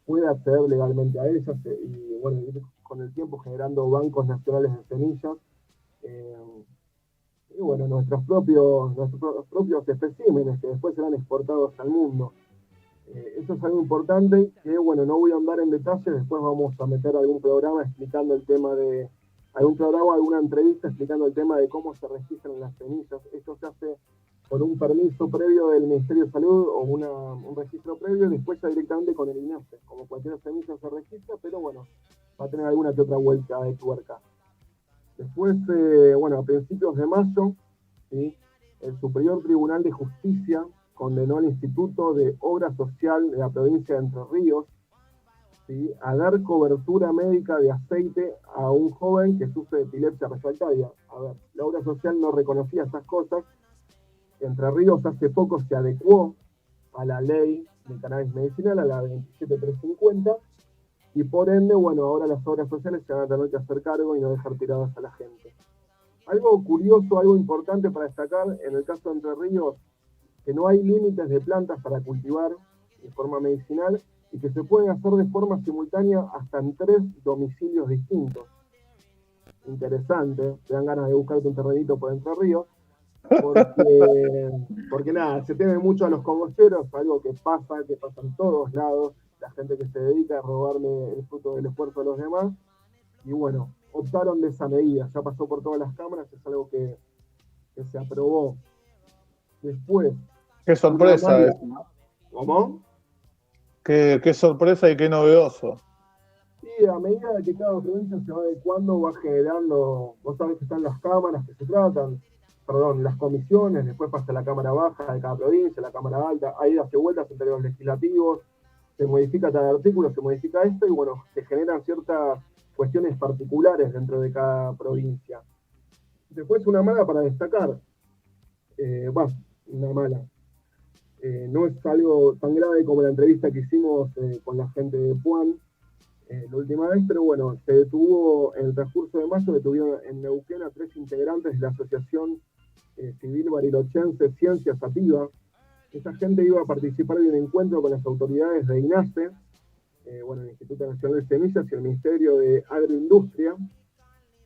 B: pueda acceder legalmente a ellas y bueno, ir con el tiempo generando bancos nacionales de semillas. Y bueno, nuestros propios especímenes que después serán exportados al mundo. Eso es algo importante que, bueno, no voy a andar en detalle, después vamos a meter algún programa explicando el tema de, algún programa, alguna entrevista explicando el tema de cómo se registran las semillas. Esto se hace con un permiso previo del Ministerio de Salud o un registro previo y después ya directamente con el INASE. Como cualquier semilla se registra, pero bueno, va a tener alguna que otra vuelta de tuerca. Después, bueno, a principios de mayo, ¿sí? El Superior Tribunal de Justicia condenó al Instituto de Obra Social de la provincia de Entre Ríos, ¿sí?, a dar cobertura médica de aceite a un joven que sufre de epilepsia refractaria. A ver, la obra social no reconocía estas cosas. Entre Ríos hace poco se adecuó a la ley de cannabis medicinal, a la 27350, y por ende, bueno, ahora las obras sociales se van a tener que hacer cargo y no dejar tiradas a la gente. Algo curioso, algo importante para destacar, en el caso de Entre Ríos, que no hay límites de plantas para cultivar de forma medicinal y que se pueden hacer de forma simultánea hasta en 3 domicilios distintos. Interesante, te dan ganas de buscarte un terrenito por Entre Ríos, porque nada, se teme mucho a los cogolleros, algo que pasa en todos lados, la gente que se dedica a robarle el fruto del esfuerzo a los demás, y bueno, optaron de esa medida, ya pasó por todas las cámaras, es algo que se aprobó. Después,
A: Qué sorpresa es,
B: ¿no? ¿Cómo?
A: Qué sorpresa y qué novedoso.
B: Sí, a medida que cada provincia se va adecuando, va generando, vos sabés que están las cámaras que se tratan, las comisiones, después pasa la cámara baja de cada provincia, la cámara alta, hay idas y vueltas entre los legislativos, se modifica cada artículo, se modifica esto, y bueno, se generan ciertas cuestiones particulares dentro de cada provincia. Después una mala para destacar, una mala. No es algo tan grave como la entrevista que hicimos con la gente de Puan la última vez, pero bueno, se detuvo en el transcurso de mayo, detuvieron en Neuquén a 3 integrantes de la Asociación Civil Barilochense Ciencia Sativa. Esta gente iba a participar de un encuentro con las autoridades de INASE, el Instituto Nacional de Semillas y el Ministerio de Agroindustria,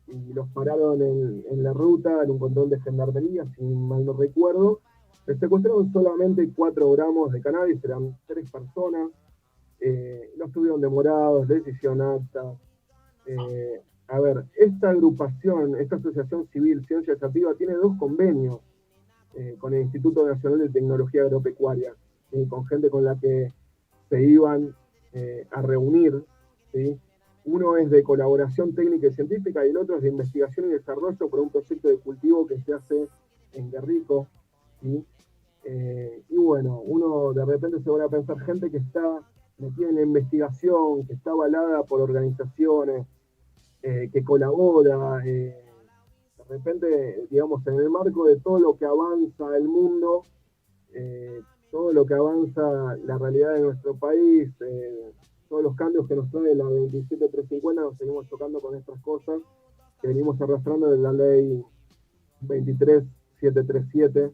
B: y los pararon en la ruta, en un control de gendarmería, si mal no recuerdo. Se secuestraron solamente 4 gramos de cannabis, eran 3 personas, no estuvieron demorados, les hicieron acta. A ver, esta agrupación, esta asociación civil Ciencia Sativa tiene 2 convenios con el Instituto Nacional de Tecnología Agropecuaria, con gente con la que se iban a reunir, ¿sí? Uno es de colaboración técnica y científica y el otro es de investigación y desarrollo por un proyecto de cultivo que se hace en Guerrico, ¿sí? Y bueno, uno de repente se va a pensar gente que está metida en la investigación, que está avalada por organizaciones, que colabora, de repente, digamos, en el marco de todo lo que avanza el mundo, todo lo que avanza la realidad de nuestro país, todos los cambios que nos trae la 27350, nos seguimos chocando con estas cosas que venimos arrastrando de la ley 23737,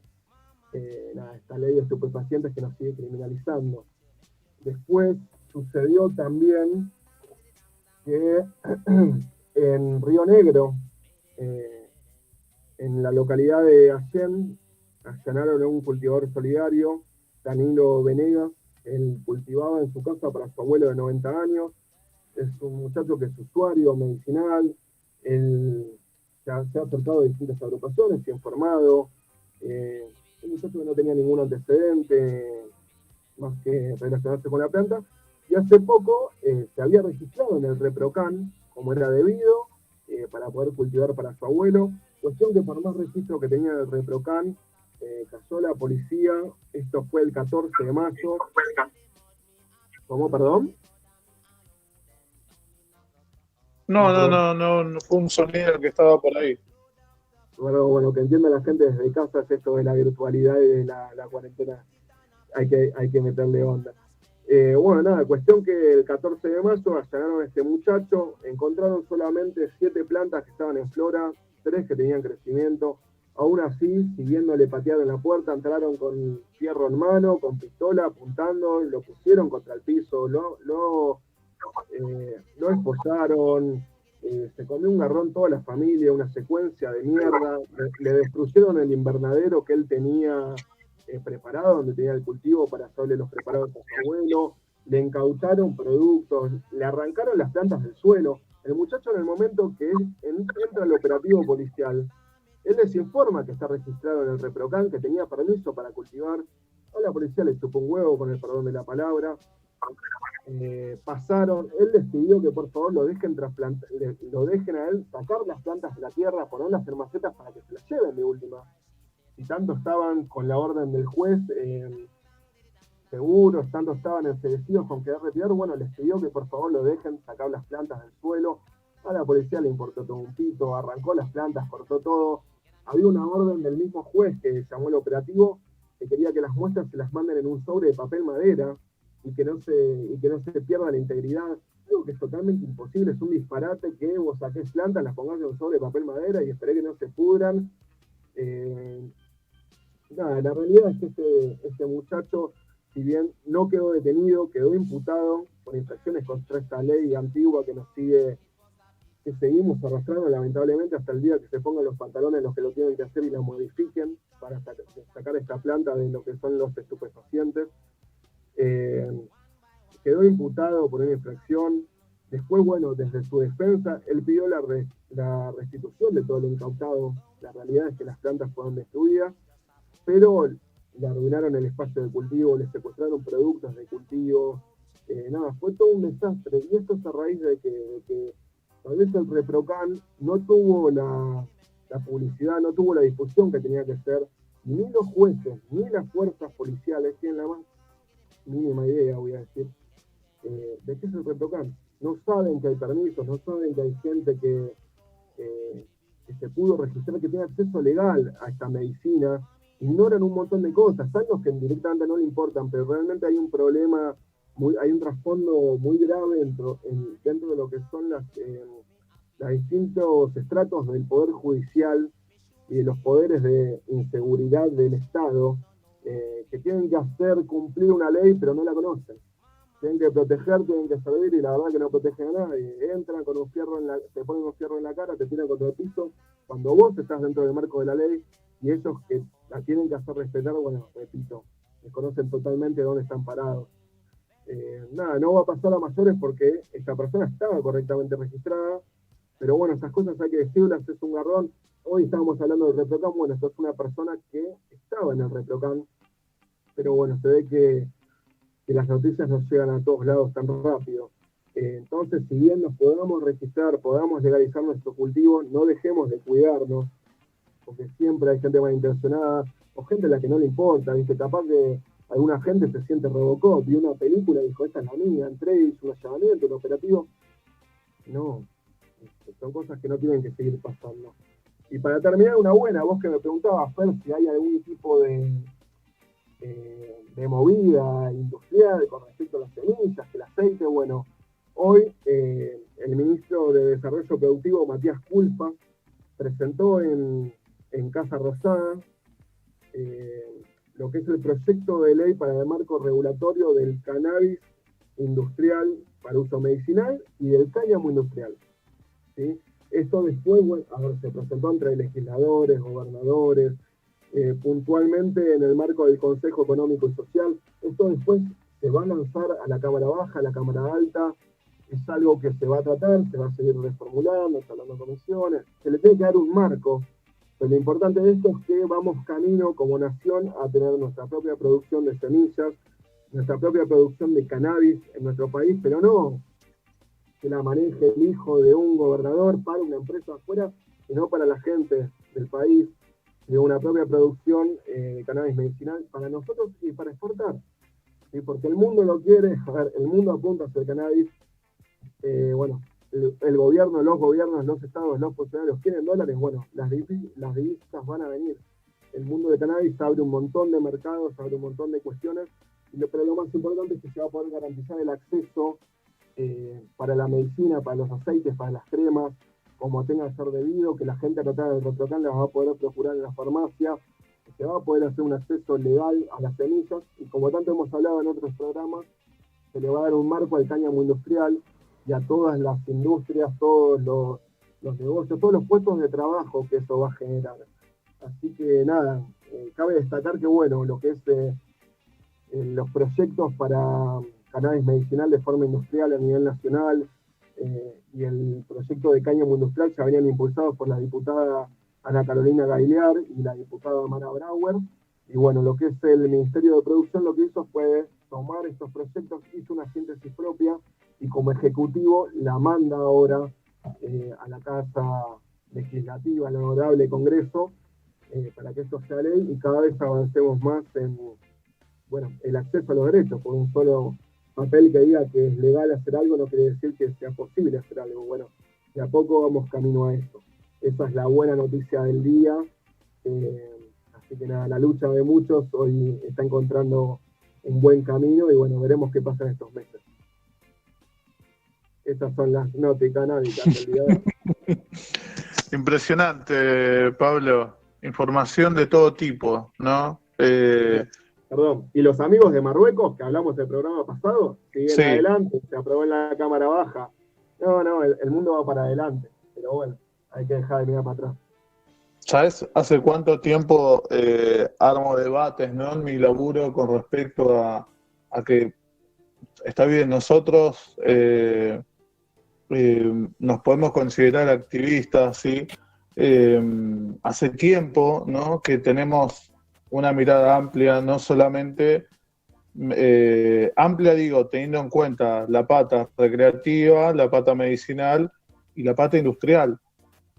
B: esta ley de estupefacientes que nos sigue criminalizando. Después sucedió también que en Río Negro, en la localidad de Allén, allanaron a un cultivador solidario, Danilo Venegas. Él cultivaba en su casa para su abuelo de 90 años. Es un muchacho que es usuario medicinal. Él se ha acercado a distintas agrupaciones, se ha informado. Un muchacho que no tenía ningún antecedente más que relacionarse con la planta. Y hace poco se había registrado en el ReproCan, como era debido, para poder cultivar para su abuelo. Cuestión que por más registro que tenía el ReproCan, cayó la policía. Esto fue el 14 de mayo. ¿Cómo, perdón?
A: No fue un sonido el que estaba por ahí.
B: Bueno, que entienda la gente desde casa, es esto de la virtualidad y de la cuarentena. Hay que meterle onda. Cuestión que el 14 de mayo allanaron a este muchacho, encontraron solamente 7 plantas que estaban en flora, 3 que tenían crecimiento. Aún así, siguiéndole pateado en la puerta, entraron con fierro en mano, con pistola, apuntando, lo pusieron contra el piso, lo esposaron, se comió un garrón toda la familia, una secuencia de mierda, le destruyeron el invernadero que él tenía preparado, donde tenía el cultivo para hacerle los preparados a su abuelo, le incautaron productos, le arrancaron las plantas del suelo. El muchacho, en el momento que entra al operativo policial, él les informa que está registrado en el ReproCan, que tenía permiso para cultivar. A la policía le chupó un huevo, con el perdón de la palabra. Pasaron, él les pidió que por favor lo dejen a él sacar las plantas de la tierra, ponerlas en macetas para que se las lleven de última. si tanto estaban con la orden del juez seguros, tanto estaban enseguecidos con querer retirar, bueno, les pidió que por favor lo dejen sacar las plantas del suelo. A la policía le importó todo un pito, arrancó las plantas, cortó todo. Había una orden del mismo juez que llamó el operativo, que quería que las muestras se las manden en un sobre de papel madera y que no se pierda la integridad. Algo que es totalmente imposible, es un disparate que vos saques plantas, las pongas en un sobre de papel madera y esperé que no se pudran. Nada, la realidad es que este muchacho, si bien no quedó detenido, quedó imputado por infracciones contra esta ley antigua que nos sigue, que seguimos arrastrando lamentablemente hasta el día que se pongan los pantalones los que lo tienen que hacer y la modifiquen para sacar esta planta de lo que son los estupefacientes. Quedó imputado por una infracción. Después, bueno, desde su defensa, él pidió la restitución de todo lo incautado. La realidad es que las plantas fueron destruidas, pero le arruinaron el espacio de cultivo, le secuestraron productos de cultivo. Nada, fue todo un desastre. Y esto es a raíz de que tal vez el ReproCan no tuvo la publicidad, no tuvo la difusión que tenía que ser. Ni los jueces, ni las fuerzas policiales tienen la más mínima idea, voy a decir, de qué es el ReproCan. No saben que hay permisos, no saben que hay gente que se pudo registrar, que tiene acceso legal a esta medicina. Ignoran un montón de cosas, están los que directamente no le importan, pero realmente hay un problema, hay un trasfondo muy grave dentro de lo que son los distintos estratos del Poder Judicial y de los poderes de inseguridad del Estado, que tienen que hacer cumplir una ley, pero no la conocen. Tienen que proteger, tienen que servir, y la verdad que no protegen a nadie. Entran con un fierro te ponen un fierro en la cara, te tiran contra el piso, cuando vos estás dentro del marco de la ley, y ellos que la tienen que hacer respetar, bueno, repito, desconocen totalmente dónde están parados. Nada, no va a pasar a mayores porque esta persona estaba correctamente registrada, pero bueno, estas cosas hay que decirlas, es un garrón. Hoy estábamos hablando del ReproCan, bueno, esto es una persona que estaba en el ReproCan, pero bueno, se ve que las noticias no llegan a todos lados tan rápido. Entonces, si bien nos podamos registrar, podamos legalizar nuestro cultivo, no dejemos de cuidarnos, porque siempre hay gente malintencionada, o gente a la que no le importa, ¿viste? Capaz que alguna gente se siente Robocop, vio una película y dijo, esta es la mía, entré, hice un allanamiento, un operativo. No, son cosas que no tienen que seguir pasando. Y para terminar, una buena, vos que me preguntabas, Fer, si hay algún tipo de movida industrial con respecto a las semillas, el aceite. Bueno, hoy el ministro de Desarrollo Productivo, Matías Culpa, presentó en Casa Rosada lo que es el proyecto de ley para el marco regulatorio del cannabis industrial para uso medicinal y del cáñamo industrial, ¿sí? Esto después, bueno, a ver, se presentó entre legisladores, gobernadores, puntualmente en el marco del Consejo Económico y Social. Esto después se va a lanzar a la Cámara Baja, a la Cámara Alta. Es algo que se va a tratar, se va a seguir reformulando, hablando comisiones, se le tiene que dar un marco. Pero lo importante de esto es que vamos camino como nación a tener nuestra propia producción de semillas, nuestra propia producción de cannabis en nuestro país, pero no que la maneje el hijo de un gobernador para una empresa afuera, sino para la gente del país, de una propia producción de cannabis medicinal para nosotros y para exportar, ¿sí? Porque el mundo lo quiere, a ver, el mundo apunta hacia el cannabis. Bueno, el gobierno, los gobiernos, los estados, los funcionarios quieren dólares, bueno, las divisas van a venir. El mundo de cannabis abre un montón de mercados, abre un montón de cuestiones, pero lo más importante es que se va a poder garantizar el acceso para la medicina, para los aceites, para las cremas, como tenga que ser debido, que la gente anotada del ReproCan las va a poder procurar en la farmacia, que se va a poder hacer un acceso legal a las semillas, y como tanto hemos hablado en otros programas, se le va a dar un marco al cáñamo industrial y a todas las industrias, todos los negocios, todos los puestos de trabajo que eso va a generar. Así que nada, cabe destacar que bueno, lo que es los proyectos para cannabis medicinal de forma industrial a nivel nacional y el proyecto de cáñamo industrial ya venían impulsados por la diputada Ana Carolina Gailear y la diputada Mara Brauer. Y bueno, lo que es el Ministerio de Producción lo que hizo fue tomar estos proyectos, hizo una síntesis propia y como ejecutivo la manda ahora a la Casa Legislativa, al Honorable Congreso, para que esto sea ley y cada vez avancemos más en, bueno, el acceso a los derechos, por un solo papel que diga que es legal hacer algo no quiere decir que sea posible hacer algo. Bueno, de a poco vamos camino a esto. Esa es la buena noticia del día. Así que nada, la lucha de muchos hoy está encontrando un buen camino y bueno, veremos qué pasa en estos meses. Estas son las notas canábicas del día de hoy.
A: Impresionante, Pablo. Información de todo tipo, ¿no?
B: Perdón, y los amigos de Marruecos, que hablamos del programa pasado, siguen
A: Sí.
B: adelante, se aprobó en la Cámara Baja. No, el mundo va para adelante, pero bueno, hay que dejar de mirar para atrás.
A: ¿Sabes hace cuánto tiempo armo debates, ¿no? En mi laburo con respecto a que está bien, nosotros nos podemos considerar activistas, ¿sí? Hace tiempo, ¿no? Que tenemos una mirada amplia, no solamente amplia, digo, teniendo en cuenta la pata recreativa, la pata medicinal y la pata industrial,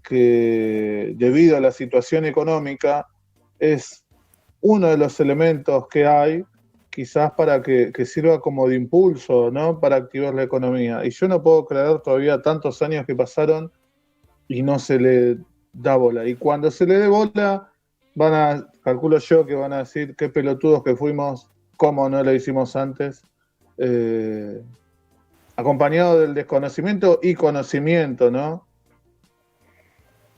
A: que debido a la situación económica es uno de los elementos que hay quizás para que sirva como de impulso, ¿no? Para activar la economía. Y yo no puedo creer todavía tantos años que pasaron y no se le da bola. Y cuando se le dé bola, calculo yo que van a decir qué pelotudos que fuimos, cómo no lo hicimos antes, acompañado del desconocimiento y conocimiento, ¿no?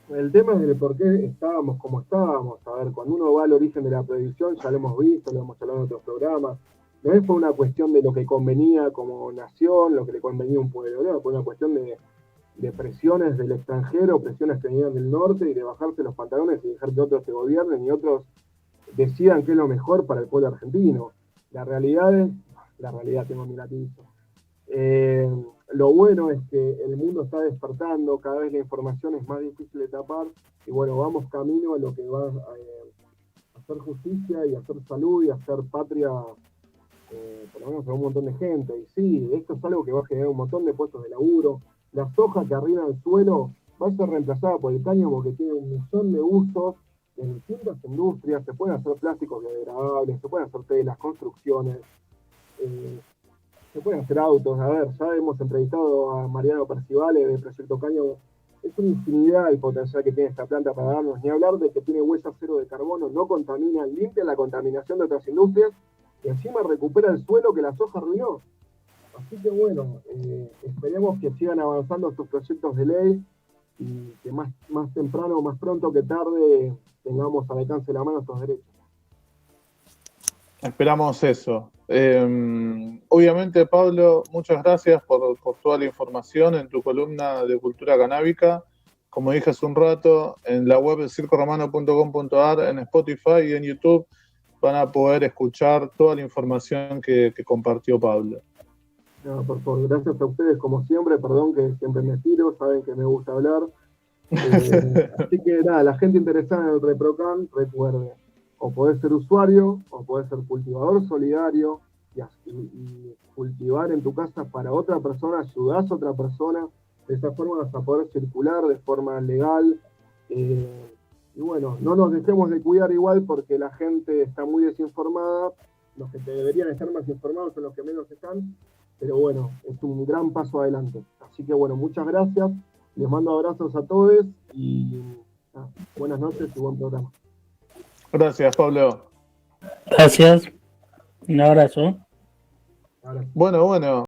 B: El tema es el por qué estábamos como estábamos. A ver, cuando uno va al origen de la prohibición, ya lo hemos visto, lo hemos hablado en otros programas, no es por una cuestión de lo que convenía como nación, lo que le convenía a un pueblo, no, fue una cuestión de presiones del extranjero, presiones que venían del norte y de bajarse los pantalones y dejar que otros se gobiernen y otros decidan qué es lo mejor para el pueblo argentino. La realidad, tengo mi latizo. Lo bueno es que el mundo está despertando, cada vez la información es más difícil de tapar y bueno, vamos camino a lo que va a hacer justicia y a hacer salud y a hacer patria, por lo menos a un montón de gente. Y sí, esto es algo que va a generar un montón de puestos de laburo. La soja que arriba del suelo va a ser reemplazada por el cáñamo, que tiene un millón de usos en distintas industrias. Se pueden hacer plásticos biodegradables, se pueden hacer telas, construcciones, se pueden hacer autos. A ver, ya hemos entrevistado a Mariano Percivale de Proyecto Cáñamo. Es una infinidad el potencial que tiene esta planta para darnos, ni hablar de que tiene huella cero de carbono, no contamina, limpia la contaminación de otras industrias y encima recupera el suelo que la soja arruinó. Así que bueno, esperemos que sigan avanzando estos proyectos de ley y que más temprano, más pronto que tarde, tengamos al alcance de la mano estos derechos.
A: Esperamos eso. Obviamente, Pablo, muchas gracias por toda la información en tu columna de cultura canábica. Como dije hace un rato, en la web de circoromano.com.ar, en Spotify y en YouTube van a poder escuchar toda la información que compartió Pablo.
B: No, por favor, gracias a ustedes como siempre, perdón que siempre me tiro, saben que me gusta hablar. Así que nada, la gente interesada en el ReproCan, recuerde, o podés ser usuario, o podés ser cultivador solidario, y cultivar en tu casa para otra persona, ayudás a otra persona, de esa forma vas a poder circular de forma legal, y bueno, no nos dejemos de cuidar igual porque la gente está muy desinformada, los que deberían estar más informados son los que menos están, pero bueno, es un gran paso adelante. Así que bueno, muchas gracias, les mando abrazos a todos y buenas noches y buen programa.
A: Gracias, Pablo.
D: Gracias. Un abrazo.
A: Bueno.